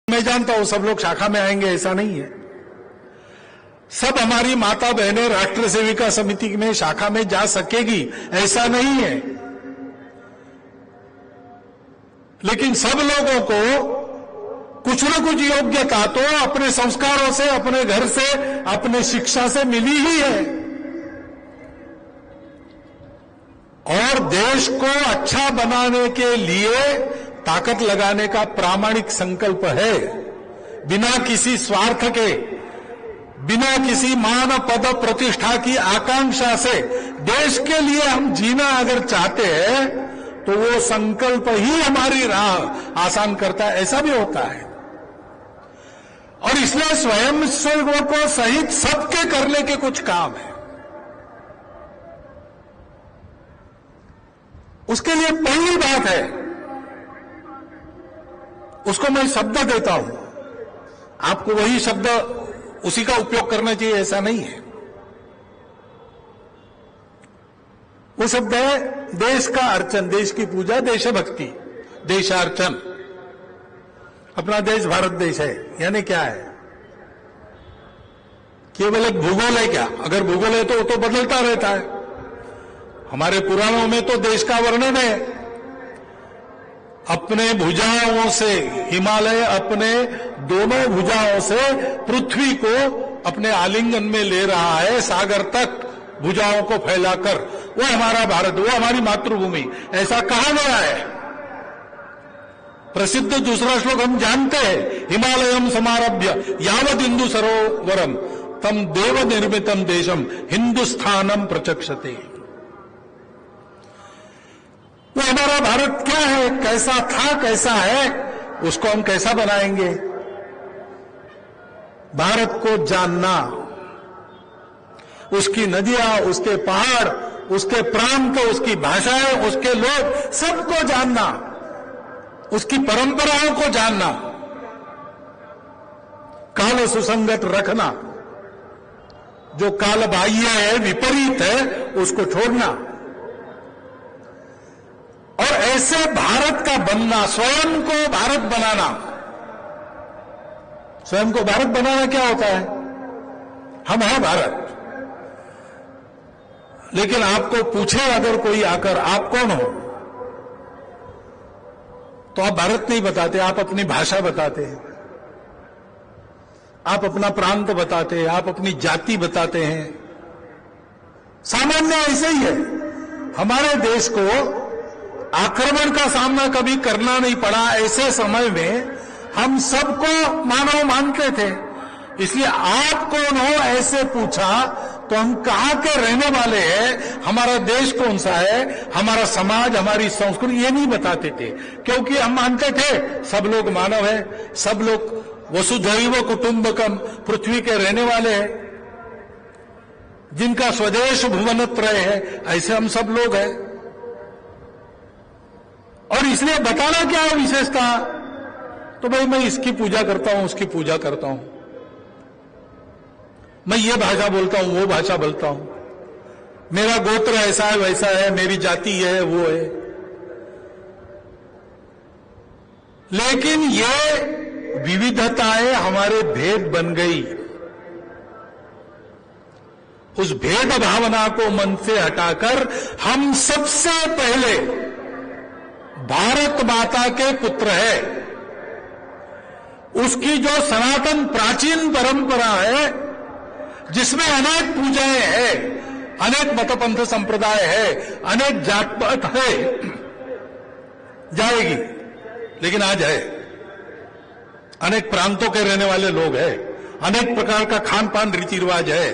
मैं जानता हूं सब लोग शाखा में आएंगे, ऐसा नहीं है। सब हमारी माता बहनें राष्ट्र सेविका समिति में शाखा में जा सकेगी, ऐसा नहीं है। लेकिन सब लोगों को कुछ न कुछ योग्यता तो अपने संस्कारों से, अपने घर से, अपने शिक्षा से मिली ही है। और देश को अच्छा बनाने के लिए ताकत लगाने का प्रामाणिक संकल्प है, बिना किसी स्वार्थ के, बिना किसी मान पद प्रतिष्ठा की आकांक्षा से देश के लिए हम जीना अगर चाहते हैं तो वो संकल्प ही हमारी राह आसान करता है। ऐसा भी होता है। और इसलिए स्वयं सेवकों सहित सबके करने के कुछ काम है। उसके लिए पहली बात है, उसको मैं शब्द देता हूं, आपको वही शब्द उसी का उपयोग करना चाहिए, ऐसा नहीं है। वो शब्द है देश का अर्चन, देश की पूजा, देशभक्ति, देशार्चन। अपना देश भारत देश है, यानी क्या है? केवल एक भूगोल है क्या? अगर भूगोल है तो वो तो बदलता रहता है। हमारे पुराणों में तो देश का वर्णन है, अपने भुजाओं से हिमालय अपने दोनों भुजाओं से पृथ्वी को अपने आलिंगन में ले रहा है, सागर तक भुजाओं को फैलाकर। वो हमारा भारत, वो हमारी मातृभूमि, ऐसा कहा गया है। प्रसिद्ध दूसरा श्लोक हम जानते हैं, हिमालयम समारभ्य यावद हिंदू सरोवरम तम देव निर्मितम देशम हिंदुस्थानम प्रचक्षते। वो हमारा भारत क्या है, कैसा था, कैसा है, उसको हम कैसा बनाएंगे? भारत को जानना, उसकी नदियां, उसके पहाड़, उसके प्रांत, उसकी भाषाएं, उसके लोग, सबको जानना, उसकी परंपराओं को जानना, काल सुसंगत रखना, जो काल बाह्य है, विपरीत है, उसको छोड़ना। और ऐसे भारत का बनना, स्वयं को भारत बनाना। स्वयं को भारत बनाना क्या होता है? हम हैं भारत। लेकिन आपको पूछे अगर कोई आकर आप कौन हो, तो आप भारत नहीं बताते, आप अपनी भाषा बताते हैं, आप अपना प्रांत बताते हैं, आप अपनी जाति बताते हैं। सामान्य ऐसे ही है। हमारे देश को आक्रमण का सामना कभी करना नहीं पड़ा, ऐसे समय में हम सबको मानव मानते थे। इसलिए आप कौन हो ऐसे पूछा तो हम कहां के रहने वाले हैं, हमारा देश कौन सा है, हमारा समाज, हमारी संस्कृति, ये नहीं बताते थे। क्योंकि हम मानते थे सब लोग मानव है, सब लोग वसुधैव कुटुंबकम, पृथ्वी के रहने वाले हैं, जिनका स्वदेश भुवनत्रय है, ऐसे हम सब लोग हैं। और इसलिए बताना क्या है विशेषता? तो भाई मैं इसकी पूजा करता हूं, उसकी पूजा करता हूं, मैं ये भाषा बोलता हूं, वो भाषा बोलता हूं, मेरा गोत्र ऐसा है, वैसा है, मेरी जाति है, वो है। लेकिन ये विविधताएं हमारे भेद बन गई। उस भेद भावना को मन से हटाकर हम सबसे पहले भारत माता के पुत्र है, उसकी जो सनातन प्राचीन परंपरा है, जिसमें अनेक पूजाएं हैं, अनेक मतपंथ संप्रदाय है, अनेक जात पात है, जाएगी, लेकिन आज है। अनेक प्रांतों के रहने वाले लोग हैं, अनेक प्रकार का खान पान रीति रिवाज है,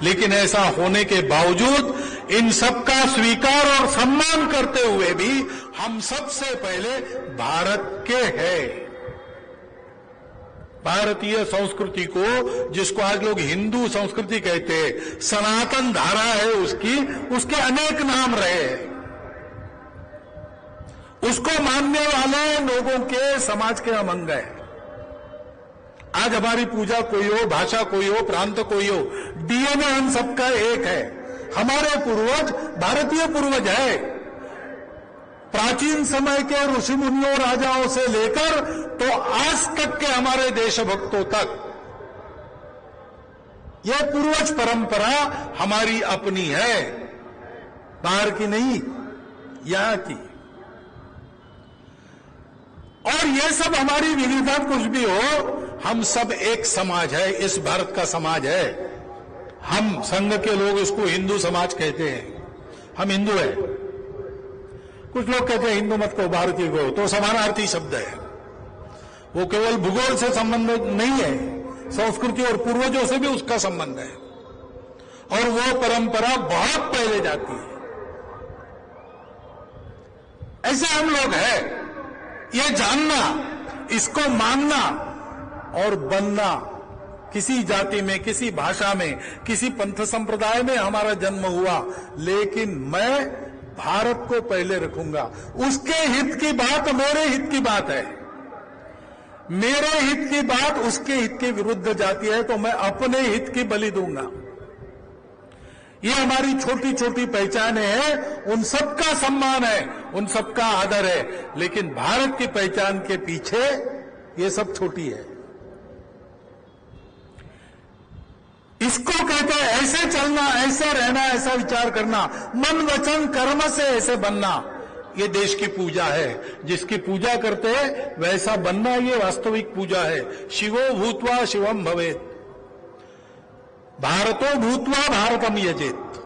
लेकिन ऐसा होने के बावजूद इन सबका स्वीकार और सम्मान करते हुए भी हम सबसे पहले भारत के हैं। भारतीय संस्कृति को, जिसको आज लोग हिंदू संस्कृति कहते हैं, सनातन धारा है उसकी, उसके अनेक नाम रहे हैं। उसको मानने वाले लोगों के समाज के हम अंग हैं। आज हमारी पूजा कोई हो, भाषा कोई हो, प्रांत कोई हो, डीएनए हम सबका एक है। हमारे पूर्वज भारतीय पूर्वज है, प्राचीन समय के ऋषि मुनियों राजाओं से लेकर तो आज तक के हमारे देशभक्तों तक यह पूर्वज परंपरा हमारी अपनी है, बाहर की नहीं, यहां की। और यह सब हमारी विविधता कुछ भी हो, हम सब एक समाज है, इस भारत का समाज है। हम संघ के लोग इसको हिंदू समाज कहते हैं, हम हिंदू हैं। कुछ लोग कहते हैं हिंदू मत को, भारतीय को, तो समानार्थी शब्द है। वो केवल भूगोल से संबंधित नहीं है, संस्कृति और पूर्वजों से भी उसका संबंध है, और वो परंपरा बहुत पहले जाती है। ऐसे हम लोग हैं। ये जानना, इसको मानना और बनना, किसी जाति में, किसी भाषा में, किसी पंथ संप्रदाय में हमारा जन्म हुआ, लेकिन मैं भारत को पहले रखूंगा। उसके हित की बात मेरे हित की बात है, मेरे हित की बात उसके हित के विरुद्ध जाती है तो मैं अपने हित की बलि दूंगा। ये हमारी छोटी छोटी पहचानें हैं, उन सबका सम्मान है, उन सबका आदर है, लेकिन भारत की पहचान के पीछे ये सब छोटी है। इसको कहते हैं ऐसे चलना, ऐसे रहना, ऐसा विचार करना, मन वचन कर्म से ऐसे बनना। ये देश की पूजा है, जिसकी पूजा करते हैं वैसा बनना, ये वास्तविक पूजा है। शिवो भूत्वा शिवम भवेत्, भारतो भूत्वा भारतम यजेत।